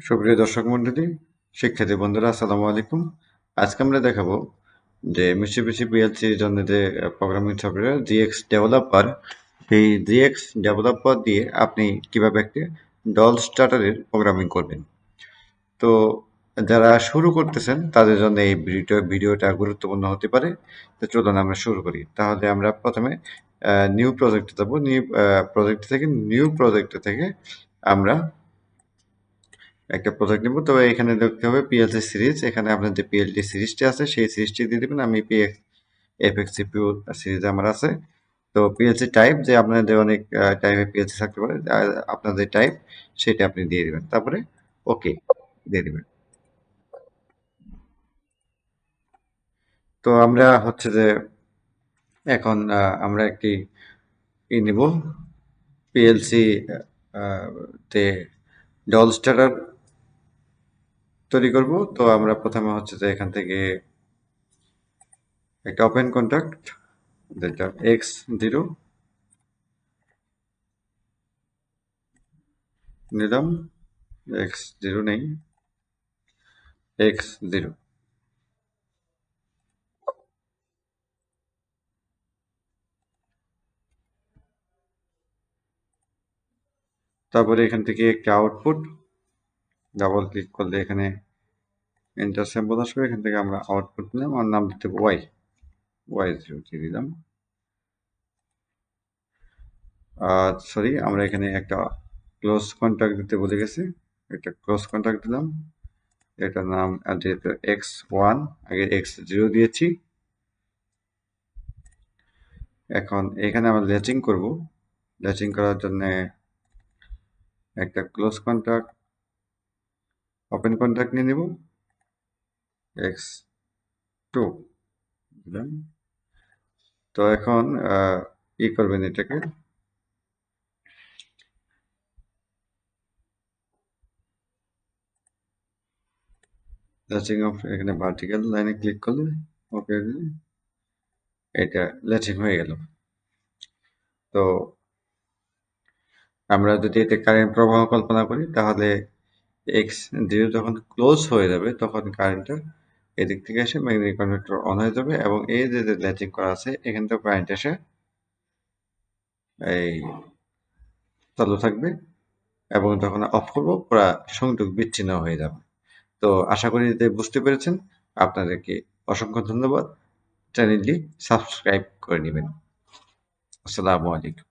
সুপ্রিয় দর্শক মণ্ডলী, শিক্ষার্থী বন্ধুরা, আসসালামু আলাইকুম। আজকে আমরা দেখাবো যে মিৎসুবিশি পিএলসির জন্য যে প্রোগ্রামিং সফটওয়্যার জিএক্স ডেভেলপার, সেই জিএক্স ডেভেলপার দিয়ে আপনি কিভাবে একটি ডল স্টার্টারের প্রোগ্রামিং করবেন। তো যারা শুরু করতেছেন তাদের জন্য এই ভিডিওটা গুরুত্বপূর্ণ হতে পারে। তো চলুন আমরা শুরু করি। তাহলে আমরা প্রথমে নিউ প্রজেক্টে যাবো। নিউ প্রজেক্ট থেকে আমরা একটা প্রজেক্ট নিব। তবে এখানে দেখতে হবে পিএলসি সিরিজ। এখানে আপনার যে পিএলডি সিরিজটি আছে সেই সিরিজটি দিয়ে দেবেন। আমি এফএক্স সিপিইউ সিরিজ আমার আছে। তো পিএলসি টাইপ, যে আপনাদের অনেক টাইপের পিএলসি থাকতে পারে, আপনাদের টাইপ সেটা আপনি দিয়ে দিবেন, তারপরে ওকে দিয়ে দিবেন। তো আমরা হচ্ছে যে এখন আমরা একটি নিব পিএলসি তে ডল স্টার্টার তৈরি করব। তো আমরা প্রথমে হচ্ছে যে এখান থেকে একটা ওপেন কন্ট্যাক্ট, যেটা x0 নিলাম। x0 নেই, x0। তারপরে এখান থেকে একটা আউটপুট, ডাবল ক্লিক করলে এখানে এন্টার সিম্বল আসবে। এখান থেকে আমরা আউটপুট নিলাম, আমার নাম দিতে y0 দিয়ে দিলাম। সরি, আমরা এখানে একটা ক্লোজ কন্ট্যাক্ট দিতে ভুলে গেছি। একটা ক্লোজ কন্ট্যাক্ট দিলাম, এটার নাম যেহেতু x1, আগে x0 দিয়েছি। এখন এখানে আমরা ল্যাচিং করব। ল্যাচিং করার জন্য একটা ক্লোজ কন্ট্যাক্ট, ওপেন কন্ট্যাক্ট নিয়ে নেব, x2 দিলাম। তো এখন ই করবেন এটাকে, ল্যাচিং অফ, এখানে ভার্টিক্যাল লাইনে ক্লিক করলে ওকে, এটা ল্যাচিং হয়ে গেল। তো আমরা যদি এতে কারেন্ট প্রবাহ কল্পনা করি, তাহলে x0 যখন ক্লোজ হয়ে যাবে তখন কারেন্টটা এদিক থেকে এসে ম্যাগনেটিক কনভার্টার অন হয়ে যাবে, এবং এই যে ল্যাচিং করা আছে এখান থেকে কারেন্ট এসে এই চালু থাকবে, এবং যখন অফ করবো পুরো সংযোগ বিচ্ছিন্ন হয়ে যাবে। তো আশা করি এতে বুঝতে পেরেছেন। আপনাদেরকে অসংখ্য ধন্যবাদ। চ্যানেলটি সাবস্ক্রাইব করে নেবেন। আসসালামু আলাইকুম।